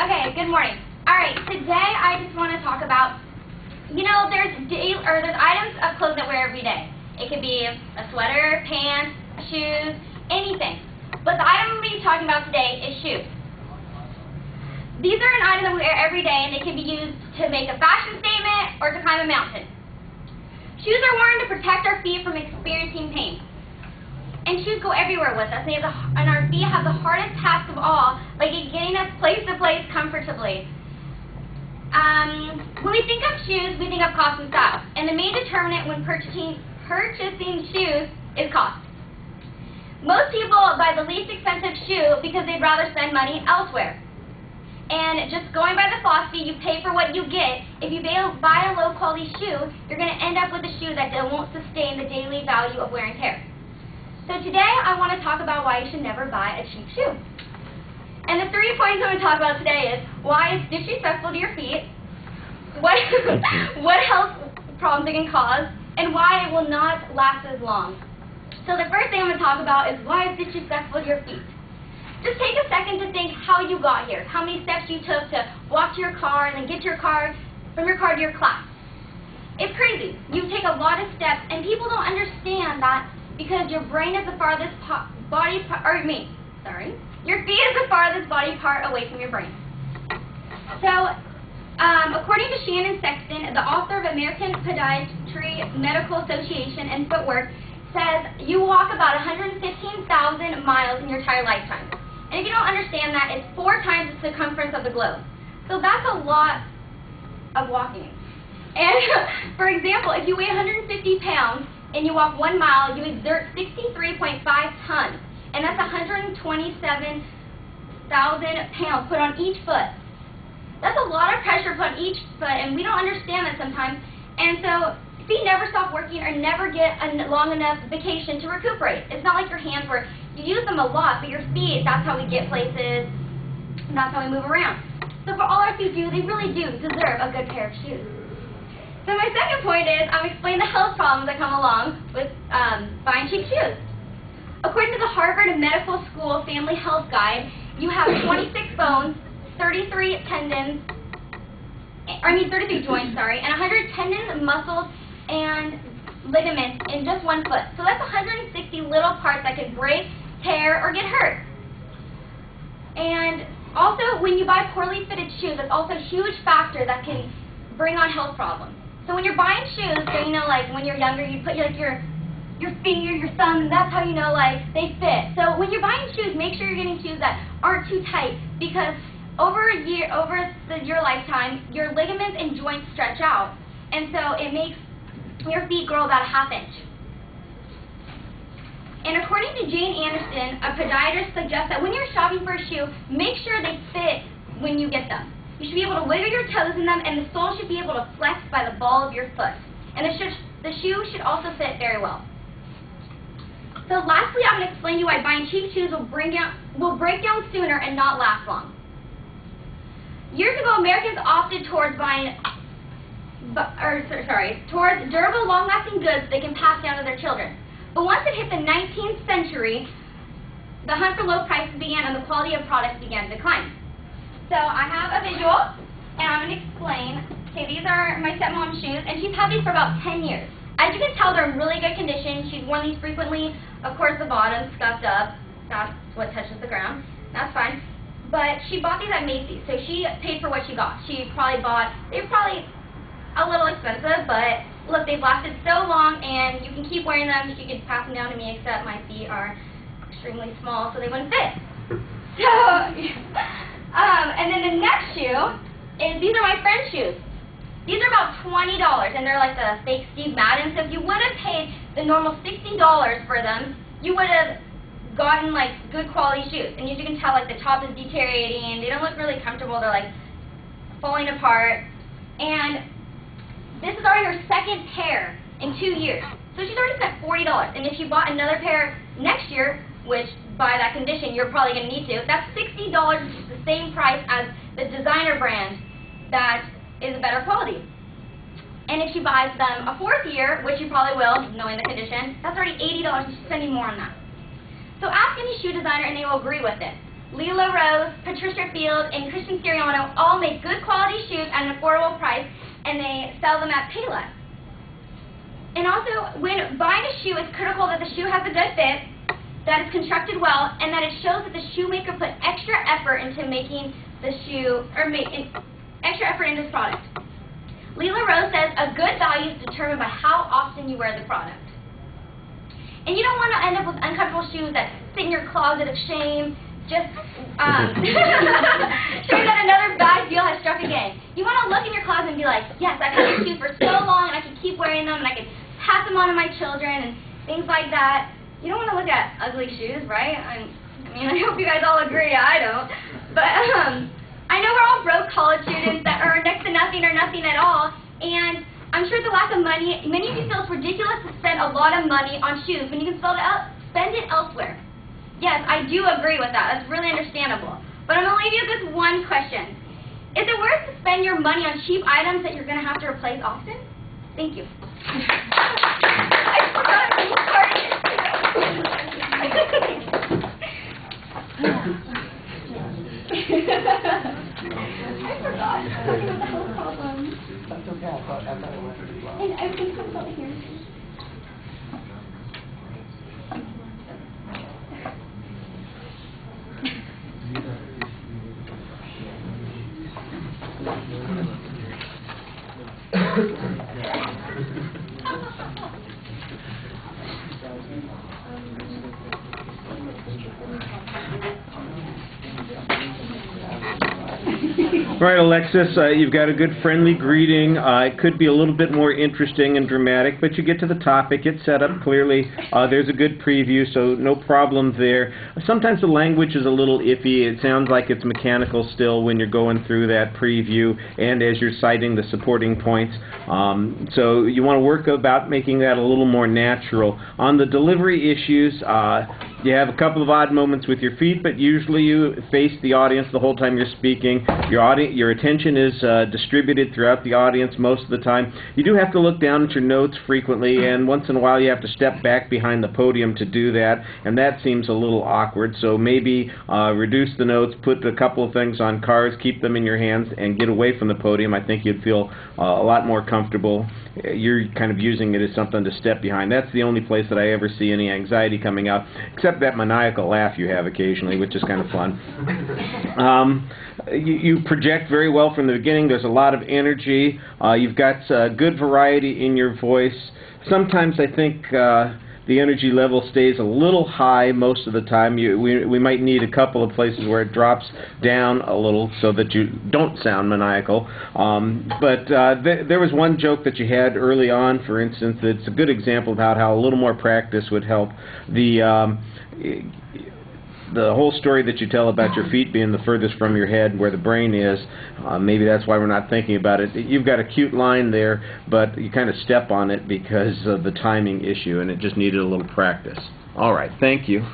Okay, good morning. Alright, today I just want to talk about, there's items of clothes that we wear every day. It could be a sweater, pants, shoes, anything. But the item I'm going to be talking about today is shoes. These are an item that we wear every day, and they can be used to make a fashion statement or to climb a mountain. Shoes are worn to protect our feet from experiencing pain. And shoes go everywhere with us, and our feet have the hardest task of all, like getting us place to place comfortably. When we think of shoes, we think of cost and style, and the main determinant when purchasing shoes is cost. Most people buy the least expensive shoe because they'd rather spend money elsewhere. And just going by the philosophy, you pay for what you get. If you buy a low-quality shoe, you're going to end up with a shoe that won't sustain the daily value of wear and tear. So today, I want to talk about why you should never buy a cheap shoe. And the 3 points I'm going to talk about today is why it's disrespectful to your feet, what health problems it can cause, and why it will not last as long. So the first thing I'm going to talk about is why it's disrespectful to your feet. Just take a second to think how you got here, how many steps you took to walk to your car and then get to your car, from your car to your class. It's crazy. You take a lot of steps, and people don't understand that because your brain is the farthest your feet is the farthest body part away from your brain. So, according to Shannon Sexton, the author of American Podiatry Medical Association and Footwork, says you walk about 115,000 miles in your entire lifetime. And if you don't understand that, it's 4 times the circumference of the globe. So that's a lot of walking. And, for example, if you weigh 150 pounds and you walk 1 mile, you exert 63.5 tons. And that's 127,000 pounds put on each foot. That's a lot of pressure put on each foot, and we don't understand that sometimes. And so feet never stop working or never get a long enough vacation to recuperate. It's not like your hands where you use them a lot, but your feet, that's how we get places, and that's how we move around. So for all our feet they really do deserve a good pair of shoes. So my second point is I'm explaining the health problems that come along with buying cheap shoes. According to the Harvard Medical School Family Health Guide, you have 26 bones, 33 joints, and 100 tendons, muscles, and ligaments in just one foot. So that's 160 little parts that can break, tear, or get hurt. And also, when you buy poorly fitted shoes, that's also a huge factor that can bring on health problems. So when you're buying shoes, so like when you're younger, you put your finger, your thumb, and that's how you know they fit. So when you're buying shoes, make sure you're getting shoes that aren't too tight, because over your lifetime, your ligaments and joints stretch out, and so it makes your feet grow about a ½ inch. And according to Jane Anderson, a podiatrist suggests that when you're shopping for a shoe, make sure they fit when you get them. You should be able to wiggle your toes in them, and the sole should be able to flex by the ball of your foot. And the shoe should also fit very well. So lastly, I'm going to explain to you why buying cheap shoes will break down sooner and not last long. Years ago, Americans opted towards towards durable, long-lasting goods they can pass down to their children. But once it hit the 19th century, the hunt for low prices began and the quality of products began to decline. So I have a visual, and I'm going to explain. Okay, these are my stepmom's shoes, and she's had these for about 10 years. As you can tell, they're in really good condition. She's worn these frequently. Of course, the bottom's scuffed up. That's what touches the ground. That's fine. But she bought these at Macy's, so she paid for what she got. They're probably a little expensive, but look, they've lasted so long, and you can keep wearing them. She could pass them down to me, except my feet are extremely small, so they wouldn't fit. So, and then the next shoe is, these are my friend's shoes. These are about $20, and they're like the fake Steve Madden. So if you would have paid the normal $60 for them, you would have gotten good quality shoes. And as you can tell, the top is deteriorating. They don't look really comfortable. They're falling apart. And this is already her second pair in 2 years. So she's already spent $40. And if she bought another pair next year, which by that condition you're probably going to need to, that's $60, which is the same price as the designer brand that is a better quality. And if she buys them a 4th year, which she probably will, knowing the condition, that's already $80, and she's spending more on that. So ask any shoe designer and they will agree with it. Leela Rose, Patricia Field, and Christian Siriano all make good quality shoes at an affordable price, and they sell them at Payless. And also, when buying a shoe, it's critical that the shoe has a good fit, that it's constructed well, and that it shows that the shoemaker put extra effort into making the shoe, or extra effort in this product. Leela Rose says a good value is determined by how often you wear the product. And you don't want to end up with uncomfortable shoes that sit in your closet of shame, just showing that another bad deal has struck again. You want to look in your closet and be like, yes, I've had these shoes for so long, and I can keep wearing them, and I can pass them on to my children, and things like that. You don't want to look at ugly shoes, right? I mean, I hope you guys all agree. I don't. But I know we're all broke college students that earn next to nothing or nothing at all, and I'm sure the lack of money, many of you feel it's ridiculous to spend a lot of money on shoes when you can spend it elsewhere. Yes, I do agree with that. That's really understandable. But I'm going to leave you with this one question. Is it worth to spend your money on cheap items that you're going to have to replace often? Thank you. I forgot to restart it. I forgot. What the hell problem? That's okay. I thought it went pretty well. And everything comes out here. All right, Alexis, you've got a good friendly greeting. It could be a little bit more interesting and dramatic, but you get to the topic. It's set up clearly. There's a good preview, so no problem there. Sometimes the language is a little iffy. It sounds like it's mechanical still when you're going through that preview and as you're citing the supporting points. So you want to work about making that a little more natural. On the delivery issues, you have a couple of odd moments with your feet, but usually you face the audience the whole time you're speaking. Your attention is distributed throughout the audience most of the time. You do have to look down at your notes frequently, and once in a while you have to step back behind the podium to do that, and that seems a little awkward. So maybe reduce the notes, put a couple of things on cards, keep them in your hands, and get away from the podium. I think you'd feel a lot more comfortable. You're kind of using it as something to step behind. That's the only place that I ever see any anxiety coming out, except that maniacal laugh you have occasionally, which is kind of fun. You project very well from the beginning. There's a lot of energy. You've got good variety in your voice. Sometimes I think the energy level stays a little high most of the time. We might need a couple of places where it drops down a little so that you don't sound maniacal. But there was one joke that you had early on, for instance, that's a good example about how a little more practice would help. The whole story that you tell about your feet being the furthest from your head where the brain is, maybe that's why we're not thinking about it. You've got a cute line there, but you kind of step on it because of the timing issue, and it just needed a little practice. All right, thank you.